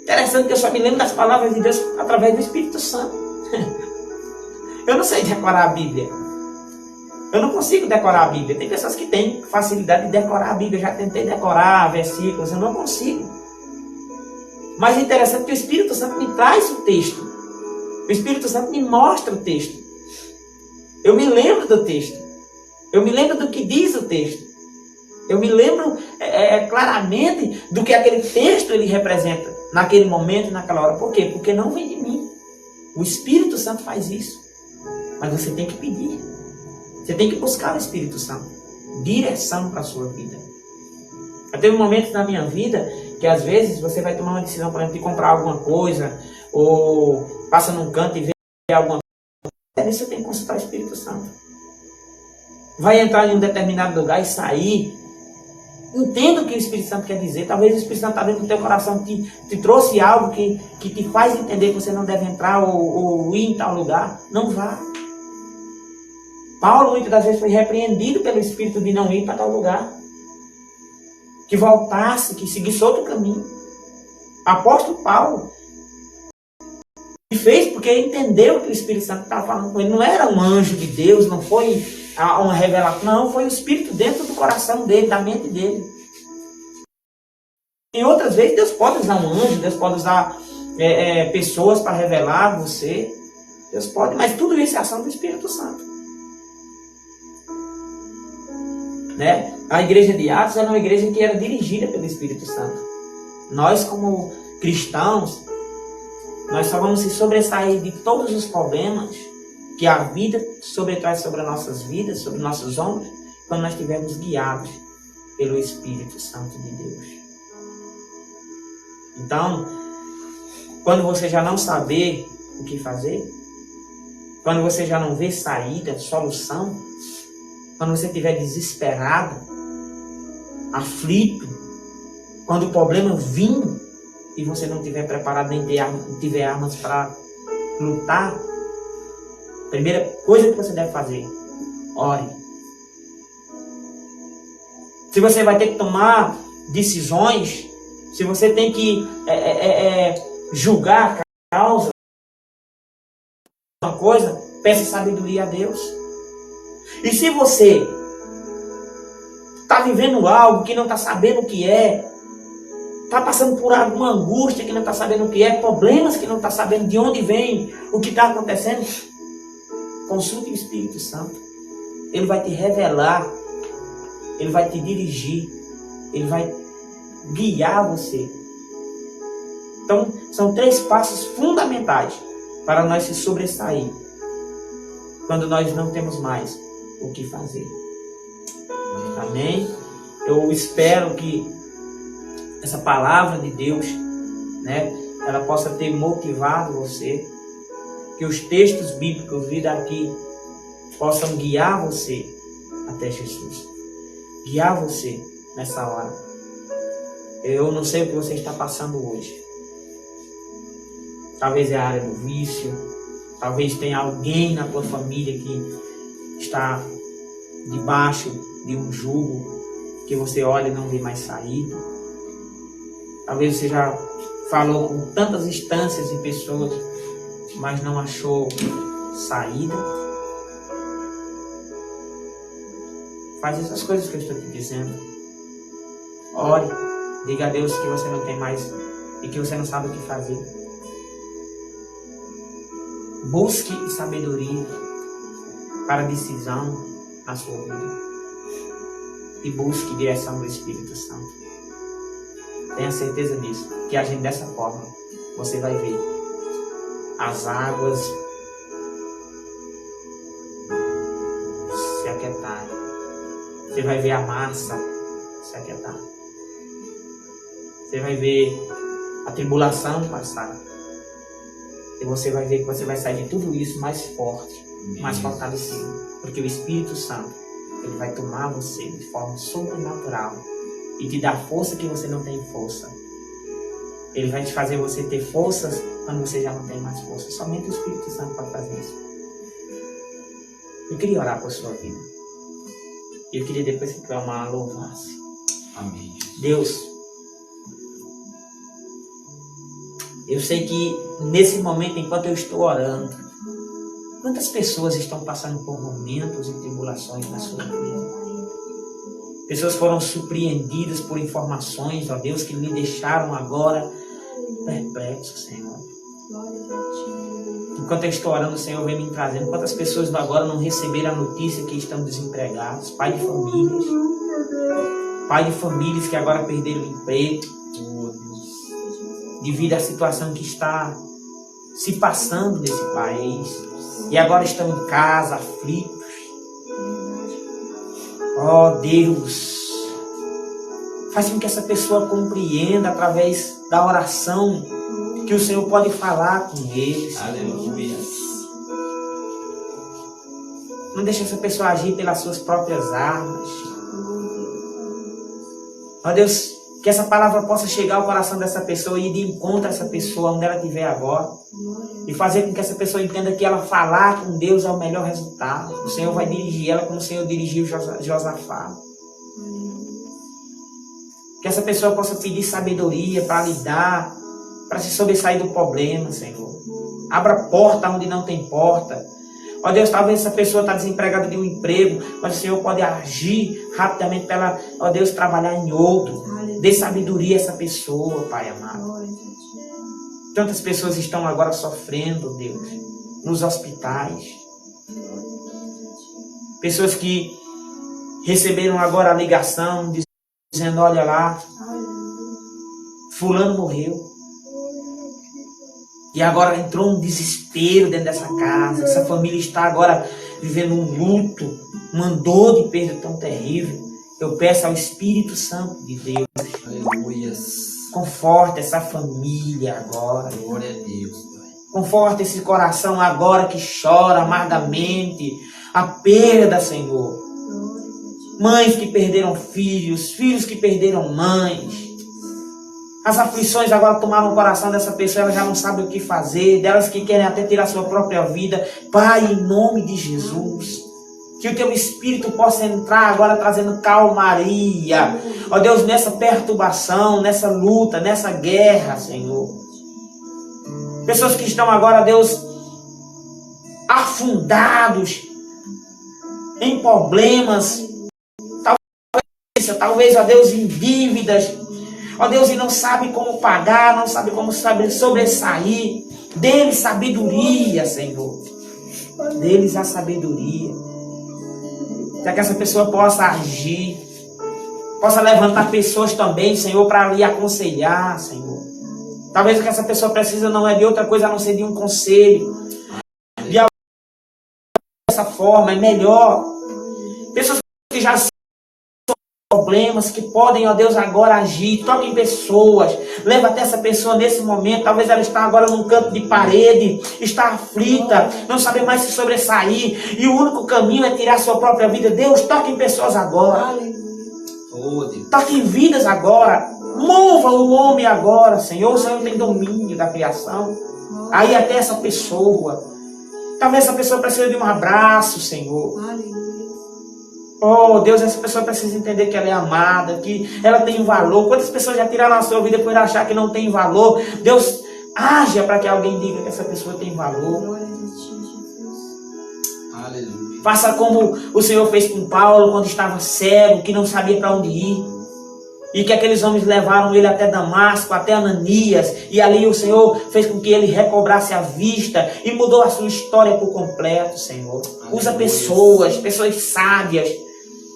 Interessante que eu só me lembro das palavras de Deus através do Espírito Santo. Eu não sei decorar a Bíblia. Eu não consigo decorar a Bíblia. Tem pessoas que têm facilidade de decorar a Bíblia. Eu já tentei decorar versículos, eu não consigo. Mas é interessante que o Espírito Santo me traz o texto. O Espírito Santo me mostra o texto. Eu me lembro do texto. Eu me lembro do que diz o texto. Eu me lembro claramente do que aquele texto ele representa naquele momento, naquela hora. Por quê? Porque não vem de mim. O Espírito Santo faz isso. Mas você tem que pedir. Você tem que buscar o Espírito Santo. Direção para a sua vida. Eu teve momentos na minha vida que às vezes você vai tomar uma decisão, por exemplo, de comprar alguma coisa, ou passa num canto e vê alguma coisa. Nisso você tem que consultar o Espírito Santo. Vai entrar em um determinado lugar e sair. Entenda o que o Espírito Santo quer dizer. Talvez o Espírito Santo está dentro do teu coração, te trouxe algo que te faz entender que você não deve entrar ou ir em tal lugar. Não vá. Paulo muitas das vezes foi repreendido pelo Espírito de não ir para tal lugar. Que voltasse, que seguisse outro caminho. Apóstolo Paulo. E fez porque entendeu que o Espírito Santo estava falando com ele. Não era um anjo de Deus, não foi uma revelação. Não, foi o Espírito dentro do coração dele, da mente dele. Em outras vezes, Deus pode usar um anjo, Deus pode usar pessoas para revelar você. Deus pode, mas tudo isso é ação do Espírito Santo. Né? A igreja de Atos era uma igreja que era dirigida pelo Espírito Santo. Nós, como cristãos, nós só vamos se sobressair de todos os problemas que a vida sobretraz sobre as nossas vidas, sobre nossos ombros, quando nós estivermos guiados pelo Espírito Santo de Deus. Então, quando você já não saber o que fazer, quando você já não vê saída, solução, quando você estiver desesperado, aflito, quando o problema vir e você não estiver preparado nem tiver armas para lutar, a primeira coisa que você deve fazer, ore. Se você vai ter que tomar decisões, se você tem que julgar a causa, uma coisa, peça sabedoria a Deus. E se você está vivendo algo que não está sabendo o que é, está passando por alguma angústia que não está sabendo o que é, problemas que não está sabendo de onde vem, o que está acontecendo, consulte o Espírito Santo. Ele vai te revelar, ele vai te dirigir, ele vai guiar você. Então, são 3 passos fundamentais para nós se sobressair quando nós não temos mais o que fazer. Amém? Eu espero que essa palavra de Deus, né, ela possa ter motivado você, que os textos bíblicos lidos aqui possam guiar você até Jesus, guiar você nessa hora. Eu não sei o que você está passando hoje. Talvez é a área do vício, talvez tenha alguém na tua família que está debaixo de um jugo que você olha e não vê mais saída. Talvez você já falou com tantas instâncias e pessoas, mas não achou saída. Faz essas coisas que eu estou te dizendo. Ore, diga a Deus que você não tem mais e que você não sabe o que fazer. Busque sabedoria para decisão na sua vida. E busque direção do Espírito Santo. Tenha certeza disso. Que agindo dessa forma, você vai ver as águas se aquietarem. Você vai ver a massa se aquietar. Você vai ver a tribulação passar. E você vai ver que você vai sair de tudo isso mais forte, mais fortalecido. Porque o Espírito Santo, ele vai tomar você de forma sobrenatural e te dar força que você não tem força. Ele vai te fazer você ter forças quando você já não tem mais força. Somente o Espírito Santo pode fazer isso. Eu queria orar por sua vida. Eu queria depois que clamar, louvar-se. Amém. Deus, eu sei que nesse momento, enquanto eu estou orando, Quantas pessoas estão passando por momentos e tribulações na sua vida? Pessoas foram surpreendidas por informações, ó Deus, que lhe deixaram agora perplexos, Senhor. Enquanto eu estou orando, o Senhor vem me trazendo. Quantas pessoas agora não receberam a notícia que estão desempregados? Pai de famílias que agora perderam o emprego, devido à situação que está se passando nesse país, e agora estão em casa, aflitos. Ó Deus, faz com que essa pessoa compreenda através da oração que o Senhor pode falar com eles. Aleluia. Não deixe essa pessoa agir pelas suas próprias armas. Ó Deus, que essa palavra possa chegar ao coração dessa pessoa e ir de encontro a essa pessoa onde ela estiver agora. E fazer com que essa pessoa entenda que ela falar com Deus é o melhor resultado. O Senhor vai dirigir ela como o Senhor dirigiu Josafá. Que essa pessoa possa pedir sabedoria para lidar, para se sobressair do problema, Senhor. Abra porta onde não tem porta. Ó Deus, talvez essa pessoa está desempregada de um emprego, mas o Senhor pode agir rapidamente para ela, ó Deus, trabalhar em outro. Dê sabedoria a essa pessoa, Pai amado. Tantas pessoas estão agora sofrendo, Deus, nos hospitais. Pessoas que receberam agora a ligação dizendo, olha lá, fulano morreu. E agora entrou um desespero dentro dessa casa. Essa família está agora vivendo um luto, uma dor de perda tão terrível. Eu peço ao Espírito Santo de Deus, Aleluia. conforta essa família agora. Glória a Deus, Pai. Conforta esse coração agora que chora amargamente a perda, Senhor. Mães que perderam filhos, filhos que perderam mães. As aflições agora tomaram o coração dessa pessoa, ela já não sabe o que fazer, delas que querem até tirar sua própria vida. Pai, em nome de Jesus, que o teu Espírito possa entrar agora trazendo calmaria. Ó Deus, nessa perturbação, nessa luta, nessa guerra, Senhor. Pessoas que estão agora, Deus, afundados em problemas, talvez, ó Deus, em dívidas, ó Deus, e não sabe como pagar, não sabe como sobressair. Dê-lhes sabedoria, Senhor. Dê-lhes a sabedoria. Para que essa pessoa possa agir, possa levantar pessoas também, Senhor, para lhe aconselhar, Senhor. Talvez o que essa pessoa precisa não é de outra coisa a não ser de um conselho. De alguma dessa forma, é melhor. Pessoas que já problemas, que podem, ó Deus, agora agir. Toque em pessoas, leva até essa pessoa nesse momento. Talvez ela está agora num canto de parede, está aflita, não sabe mais se sobressair, e o único caminho é tirar sua própria vida. Deus, toque em pessoas agora. Toque em vidas agora. Mova o homem agora, Senhor. O Senhor tem domínio da criação. Aí até essa pessoa, talvez essa pessoa precise de um abraço, Senhor. Oh Deus, essa pessoa precisa entender que ela é amada, que ela tem valor. Quantas pessoas já tiraram a sua vida por achar que não tem valor? Deus, haja para que alguém diga que essa pessoa tem valor. Aleluia. Faça como o Senhor fez com Paulo quando estava cego, que não sabia para onde ir. E que aqueles homens levaram ele até Damasco, até Ananias. E ali o Senhor fez com que ele recobrasse a vista e mudou a sua história por completo, Senhor. Usa pessoas sábias,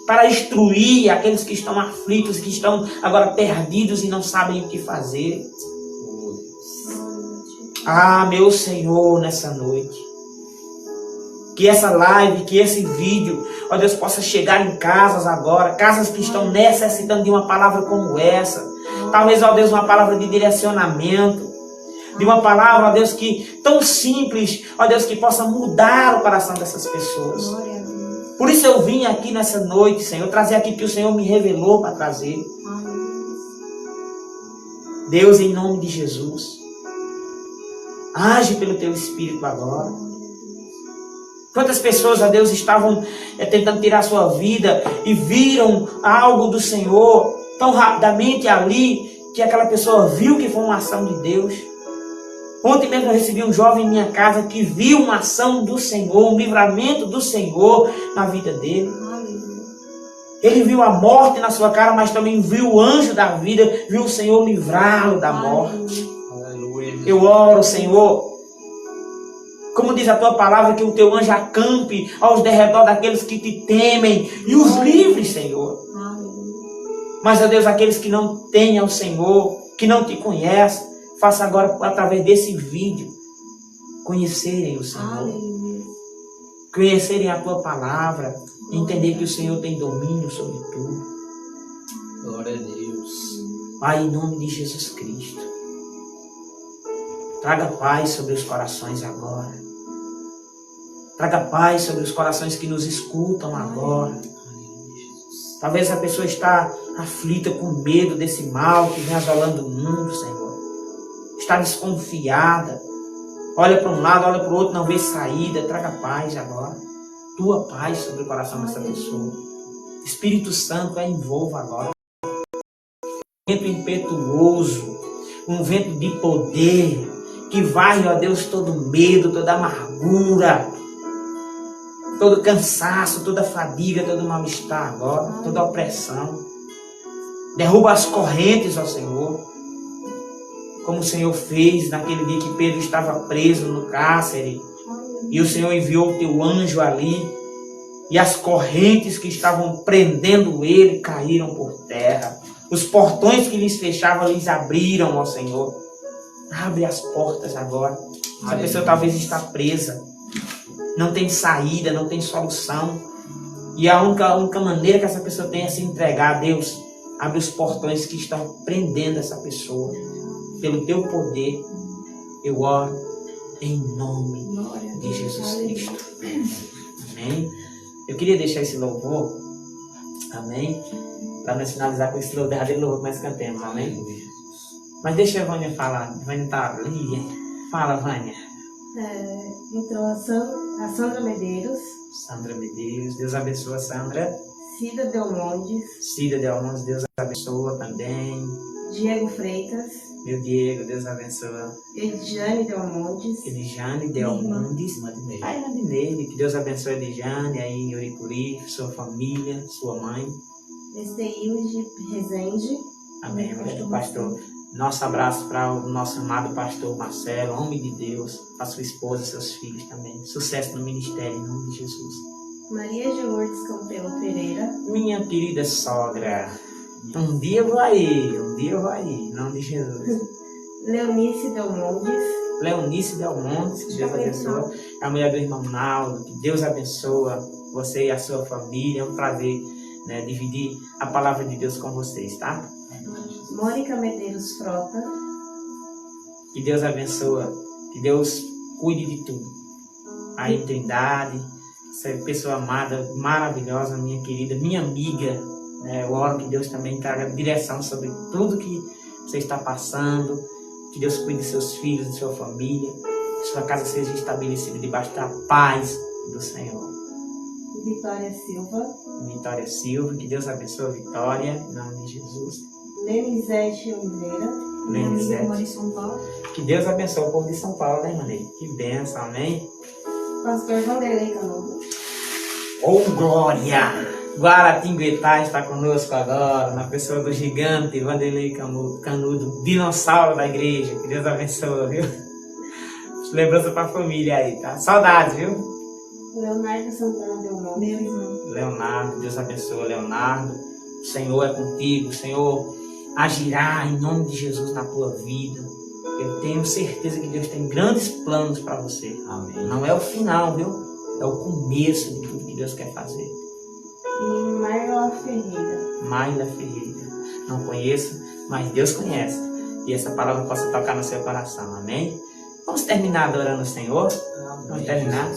para instruir aqueles que estão aflitos, que estão agora perdidos e não sabem o que fazer. Ah, meu Senhor, nessa noite, que essa live, que esse vídeo, ó Deus, possa chegar em casas agora, casas que estão necessitando de uma palavra como essa. Talvez, ó Deus, uma palavra de direcionamento, de uma palavra, ó Deus, que tão simples, ó Deus, que possa mudar o coração dessas pessoas. Por isso eu vim aqui nessa noite, Senhor, trazer aqui que o Senhor me revelou para trazer. Deus, em nome de Jesus, age pelo teu Espírito agora. Quantas pessoas, ó Deus, estavam tentando tirar a sua vida e viram algo do Senhor tão rapidamente ali, que aquela pessoa viu que foi uma ação de Deus. Ontem mesmo eu recebi um jovem em minha casa que viu uma ação do Senhor, um livramento do Senhor na vida dele. Aleluia. Ele viu a morte na sua cara, mas também viu o anjo da vida, viu o Senhor livrá-lo da morte. Aleluia. Eu oro, Senhor, como diz a tua palavra, que o teu anjo acampe aos derredor daqueles que te temem e os livre, Senhor. Aleluia. Mas, ó Deus, aqueles que não têm ao Senhor, que não te conhecem, faça agora, através desse vídeo, conhecerem o Senhor. Aleluia. Conhecerem a tua palavra, entender que o Senhor tem domínio sobre tudo. Glória a Deus. Pai, em nome de Jesus Cristo, traga paz sobre os corações agora. Traga paz sobre os corações que nos escutam agora. Talvez a pessoa está aflita com medo desse mal que vem assolando o mundo, Senhor. Está desconfiada. Olha para um lado, olha para o outro, não vê saída. Traga paz agora. Tua paz sobre o coração dessa pessoa. Espírito Santo, a envolva agora. Um vento impetuoso, um vento de poder, que varre, ó Deus, todo medo, toda amargura, todo cansaço, toda fadiga, todo mal-estar agora, toda opressão. Derruba as correntes, ó Senhor, como o Senhor fez naquele dia que Pedro estava preso no cárcere, e o Senhor enviou o teu anjo ali, e as correntes que estavam prendendo ele caíram por terra. Os portões que lhes fechavam, lhes abriram, ó Senhor. Abre as portas agora. Essa pessoa talvez está presa. Não tem saída, não tem solução. E a única maneira que essa pessoa tem é se entregar a Deus. Abre os portões que estão prendendo essa pessoa. Pelo teu poder, eu oro em nome de Jesus Cristo. Amém. Eu queria deixar esse louvor, amém, para nós finalizar com esse verdadeiro louvor que nós cantemos, amém. Mas deixa a Vânia falar. A Vânia está ali. Fala, Vânia. Entrou a Sandra Medeiros. Sandra Medeiros. Deus abençoa, Sandra. Cida Delmondes. Cida Delmondes. Deus abençoa também. Diego Freitas. Meu Diego, Deus abençoa. Eliane Delmondes. Eliane Delmondes. Pai Mandinelli. Que Deus abençoe a Eliane aí em Uricuri, sua família, sua mãe. Esteilde Rezende. Amém, pastor. Nosso abraço para o nosso amado pastor Marcelo, homem de Deus, a sua esposa e seus filhos também. Sucesso no ministério, em nome de Jesus. Maria de Lourdes Campelo Pereira. Minha querida sogra, um dia eu vou aí, em nome de Jesus. Leonice Delmondes. Leonice Delmontes, que Deus abençoe. A mulher do irmão Naldo, que Deus abençoa você e a sua família. É um prazer, né, dividir a palavra de Deus com vocês, tá? Mônica Medeiros Frota. Que Deus abençoe, que Deus cuide de tudo. Aí, Trindade, essa pessoa amada, maravilhosa, minha querida, minha amiga, né? Eu oro que Deus também traga direção sobre tudo que você está passando, que Deus cuide de seus filhos, de sua família, que sua casa seja estabelecida debaixo da paz do Senhor. Vitória Silva. Vitória Silva, que Deus abençoe a Vitória, em nome de Jesus. Lenizete Oliveira. Lenizete. De São Paulo. Que Deus abençoe o povo de São Paulo, né, Manei? Que bênção, amém? Pastor Vanderlei Canudo. Oh, glória! Guaratinguetá está conosco agora, na pessoa do gigante Vanderlei Canudo, dinossauro da igreja. Que Deus abençoe, viu? Lembrança para a família aí, tá? Saudades, viu? Leonardo Santana Delmonte. Meu irmão. Leonardo, Deus abençoe, Leonardo. O Senhor é contigo, o Senhor agirá em nome de Jesus na tua vida. Eu tenho certeza que Deus tem grandes planos para você. Amém. Não é o final, viu? É o começo de tudo que Deus quer fazer. E Marla Ferreira. Marla Ferreira. Não conheço, mas Deus conhece. E essa palavra possa tocar no seu coração. Amém? Vamos terminar adorando o Senhor? Vamos terminar.